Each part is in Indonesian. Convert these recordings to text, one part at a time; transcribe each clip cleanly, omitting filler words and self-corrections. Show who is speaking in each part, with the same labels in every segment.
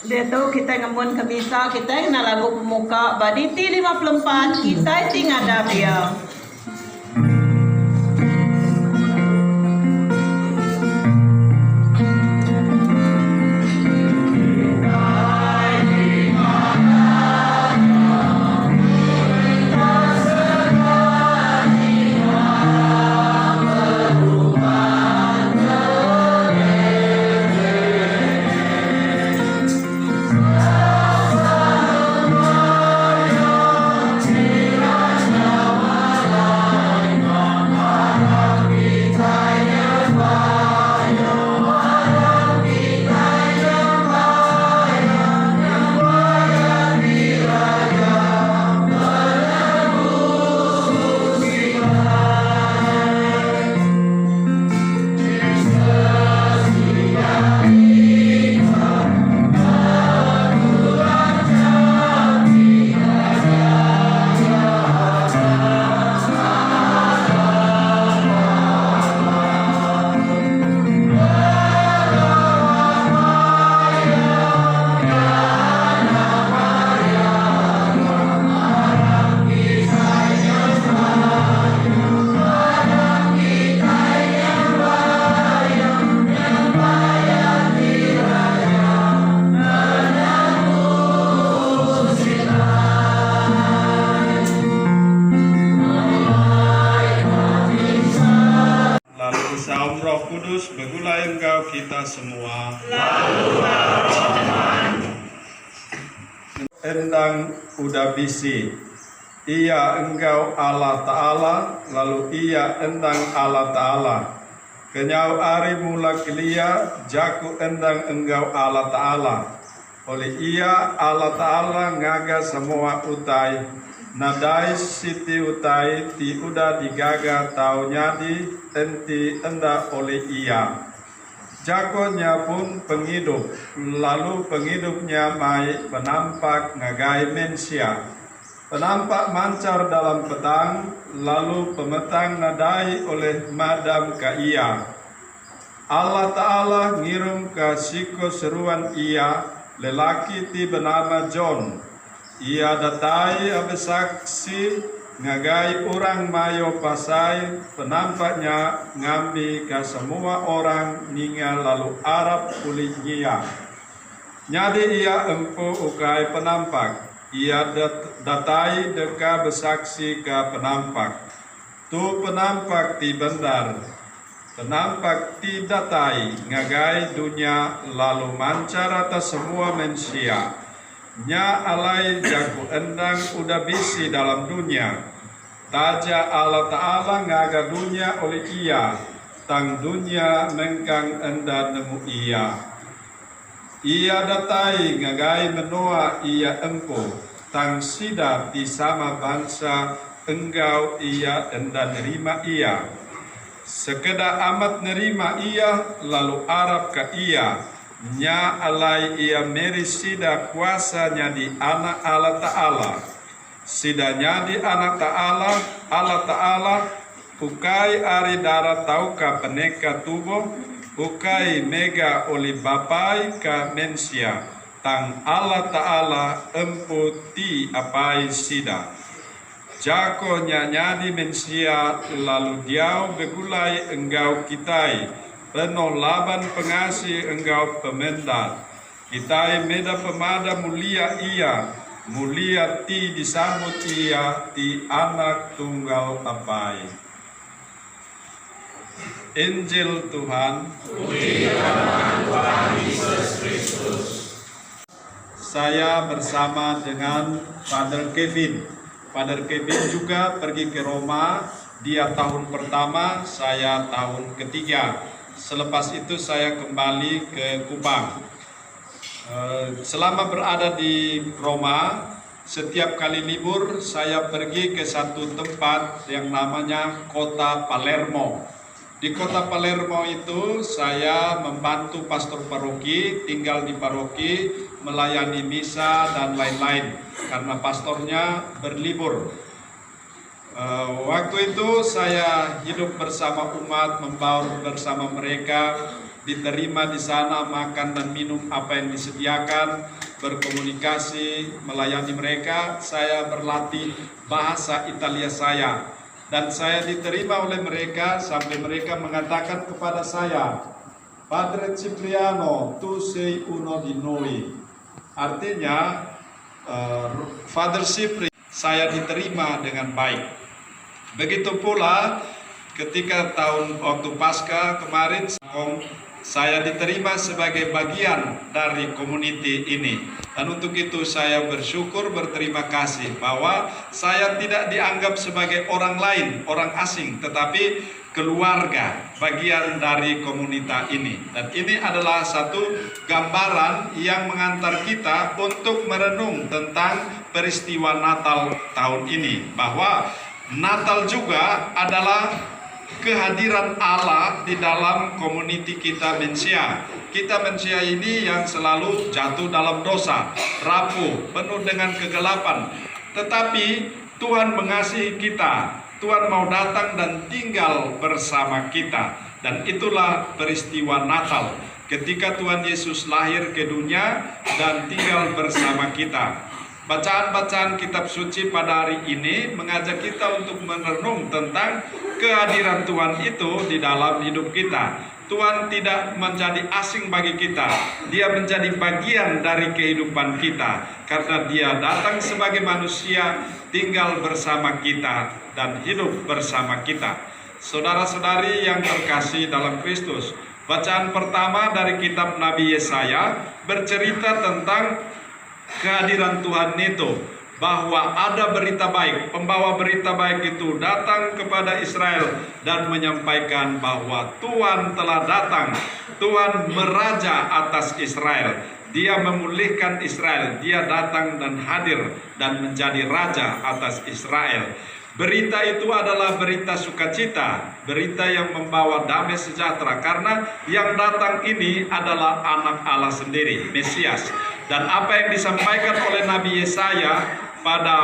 Speaker 1: Dito kita ngamun kamisa kita na lagu pemuka baditi 54 kita tinggal dia.
Speaker 2: Roh Kudus begulai engkau kita semua. Endang udah bisi, ia engkau Allah Ta'ala, lalu ia endang Allah Ta'ala. Kenyau ari mula kelia, jaku endang engkau Allah Ta'ala. Oleh ia Allah Ta'ala ngaga semua utai, nadai siti utai ti udah digaga tau nyadi enti enda oleh ia. Jagonya pun penghidup, lalu penghidupnya mai penampak ngagai mensia. Penampak mancar dalam petang, lalu pemetang nadai oleh madam ke ia. Allah Ta'ala ngirum ke siko seruan ia, lelaki ti bernama John. Ia datai abesaksi ngagai orang mayo pasai, penampaknya ngambi ke semua orang ningal lalu Arab kulitnya. Nyadi ia empu ukai penampak, ia datai deka besaksi ke penampak. Tu penampak ti bendar, penampak ti datai ngagai dunia lalu mancar atas semua manusia. Nya alai jago endang udah bisi dalam dunia. Taja Allah Ta'ala ngaga dunia oleh ia. Tang dunia mengkang enda nemu ia. Ia datai ngagai menua ia empu. Tang sida di sama bangsa enggau ia enda nerima ia. Sekedar amat nerima ia lalu Arab ke ia. Nya alai ia meri sida kuasanya di anak Allah Ta'ala. Sidanya di anak Ta'ala, Allah Ta'ala ukai ari darah tauka peneka tubuh, ukai mega oli bapai ka mensia. Tang Allah Ta'ala empu ti apai sida. jako nyanyadi mensia lalu diau begulai engkau kitai, penuh laban pengasih engkau pemendat. Kitai meda pemada mulia ia, mulia ti disambut ia, ti anak tunggal apai. Injil Tuhan. Saya bersama dengan Father Kevin. Father Kevin juga pergi ke Roma. Dia tahun pertama, saya tahun ketiga. Selepas itu saya kembali ke Kupang. Selama berada di Roma, setiap kali libur saya pergi ke satu tempat yang namanya Kota Palermo. Di Kota Palermo itu saya membantu pastor paroki, tinggal di paroki, melayani misa dan lain-lain karena pastornya berlibur. Waktu itu saya hidup bersama umat, membaur bersama mereka, diterima di sana, makan dan minum apa yang disediakan, berkomunikasi, melayani mereka. Saya berlatih bahasa Italia saya, dan saya diterima oleh mereka sampai mereka mengatakan kepada saya, Padre Cipriano, tu sei uno di noi. Artinya, Father Cipri, saya diterima dengan baik. Begitu pula ketika waktu Paskah kemarin, saya diterima sebagai bagian dari community ini. Dan untuk itu saya bersyukur, berterima kasih bahwa saya tidak dianggap sebagai orang lain, orang asing, tetapi keluarga, bagian dari komunitas ini. Dan ini adalah satu gambaran yang mengantar kita untuk merenung tentang peristiwa Natal tahun ini, bahwa Natal juga adalah kehadiran Allah di dalam komuniti kita manusia. Kita manusia ini yang selalu jatuh dalam dosa, rapuh, penuh dengan kegelapan. Tetapi Tuhan mengasihi kita. Tuhan mau datang dan tinggal bersama kita. Dan itulah peristiwa Natal, ketika Tuhan Yesus lahir ke dunia dan tinggal bersama kita. Bacaan-bacaan kitab suci pada hari ini mengajak kita untuk merenung tentang kehadiran Tuhan itu di dalam hidup kita. Tuhan tidak menjadi asing bagi kita. Dia menjadi bagian dari kehidupan kita. Karena dia datang sebagai manusia, tinggal bersama kita, dan hidup bersama kita. Saudara-saudari yang terkasih dalam Kristus, bacaan pertama dari kitab Nabi Yesaya bercerita tentang kehadiran Tuhan itu, bahwa ada berita baik. Pembawa berita baik itu datang kepada Israel dan menyampaikan bahwa Tuhan telah datang. Tuhan meraja atas Israel. Dia memulihkan Israel. Dia datang dan hadir dan menjadi raja atas Israel. Berita itu adalah berita sukacita, berita yang membawa damai sejahtera, karena yang datang ini adalah anak Allah sendiri, Mesias. Dan apa yang disampaikan oleh Nabi Yesaya pada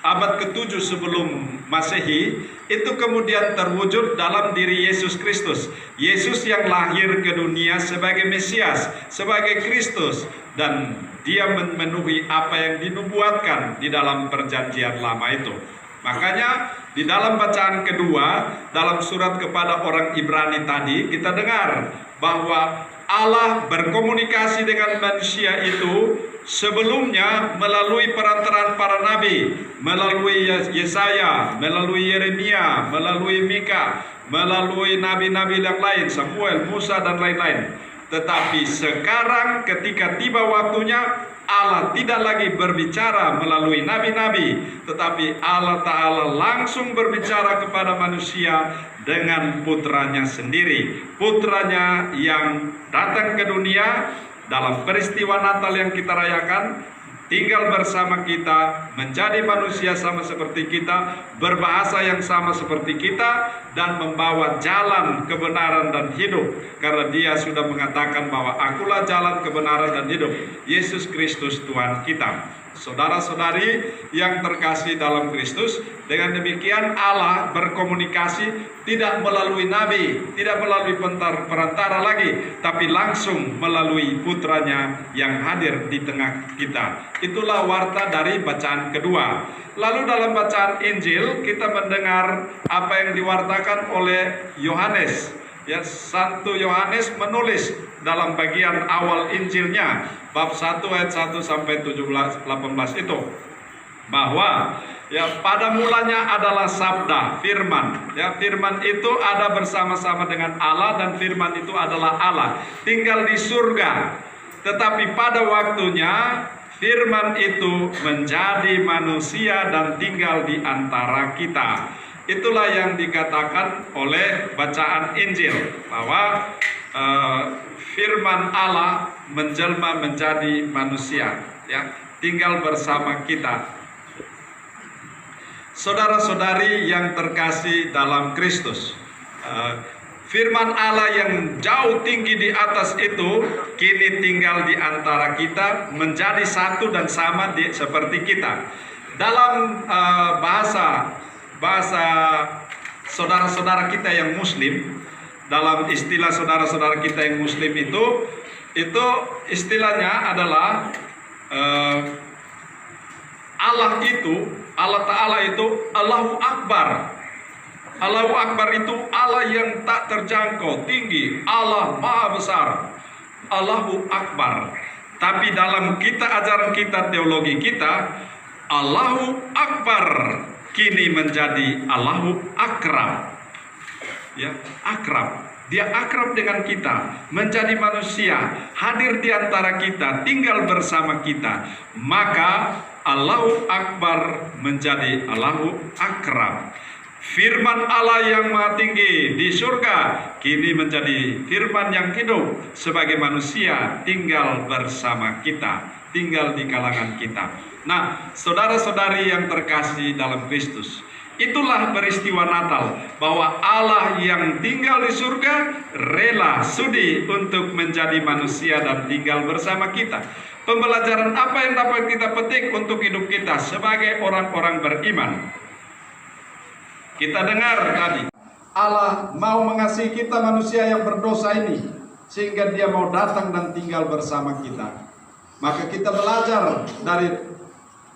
Speaker 2: abad ke-7 sebelum Masehi, itu kemudian terwujud dalam diri Yesus Kristus. Yesus yang lahir ke dunia sebagai Mesias, sebagai Kristus, dan dia memenuhi apa yang dinubuatkan di dalam perjanjian lama itu. Makanya di dalam bacaan kedua, dalam surat kepada orang Ibrani tadi, kita dengar bahwa Allah berkomunikasi dengan manusia itu sebelumnya melalui perantaraan para nabi, melalui Yesaya, melalui Yeremia, melalui Mika, melalui nabi-nabi yang lain, Samuel, Musa, dan lain-lain. Tetapi sekarang ketika tiba waktunya, Allah tidak lagi berbicara melalui nabi-nabi, tetapi Allah Ta'ala langsung berbicara kepada manusia dengan putranya sendiri. Putranya yang datang ke dunia dalam peristiwa Natal yang kita rayakan, tinggal bersama kita, menjadi manusia sama seperti kita, berbahasa yang sama seperti kita, dan membawa jalan kebenaran dan hidup. Karena dia sudah mengatakan bahwa akulah jalan kebenaran dan hidup, Yesus Kristus Tuhan kita. Saudara-saudari yang terkasih dalam Kristus, dengan demikian Allah berkomunikasi tidak melalui nabi, tidak melalui perantara lagi, tapi langsung melalui putranya yang hadir di tengah kita. Itulah warta dari bacaan kedua. Lalu dalam bacaan Injil kita mendengar apa yang diwartakan oleh Yohanes. Ya, Santo Yohanes menulis dalam bagian awal Injilnya, bab 1 ayat 1 sampai 18 itu, bahwa ya pada mulanya adalah sabda, firman. Ya, firman itu ada bersama-sama dengan Allah dan firman itu adalah Allah, tinggal di surga. Tetapi pada waktunya firman itu menjadi manusia dan tinggal di antara kita. Itulah yang dikatakan oleh bacaan Injil, bahwa firman Allah menjelma menjadi manusia, ya, tinggal bersama kita. Saudara-saudari yang terkasih dalam Kristus, firman Allah yang jauh tinggi di atas itu kini tinggal di antara kita, menjadi satu dan sama seperti kita. Dalam bahasa saudara-saudara kita yang Muslim, dalam istilah saudara-saudara kita yang Muslim itu istilahnya adalah Allah Ta'ala itu Allahu Akbar. Allahu Akbar itu Allah yang tak terjangkau, tinggi, Allah Maha Besar, Allahu Akbar. Tapi dalam ajaran kita, teologi kita, Allahu Akbar kini menjadi Allahu Akrab. Ya, akrab. Dia akrab dengan kita, menjadi manusia, hadir di antara kita, tinggal bersama kita. Maka Allahu Akbar menjadi Allahu Akrab. Firman Allah yang Maha Tinggi di surga kini menjadi firman yang hidup sebagai manusia, tinggal bersama kita, tinggal di kalangan kita. Nah, saudara-saudari yang terkasih dalam Kristus, itulah peristiwa Natal, bahwa Allah yang tinggal di surga rela sudi untuk menjadi manusia dan tinggal bersama kita. Pembelajaran apa yang dapat kita petik untuk hidup kita sebagai orang-orang beriman? Kita dengar tadi, Allah mau mengasihi kita manusia yang berdosa ini, sehingga Dia mau datang dan tinggal bersama kita. Maka kita belajar dari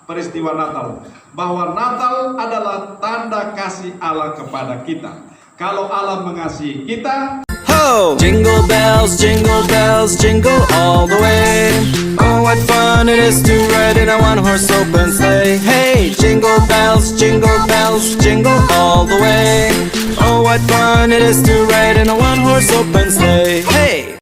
Speaker 2: peristiwa Natal, bahwa Natal adalah tanda kasih Allah kepada kita. Kalau Allah mengasihi kita,
Speaker 3: ho! Jingle bells, jingle all the way. Oh, what fun it is to ride in a one-horse open sleigh. Hey, jingle bells, jingle all the way. Oh, what fun it is to ride in a one-horse open sleigh. Hey!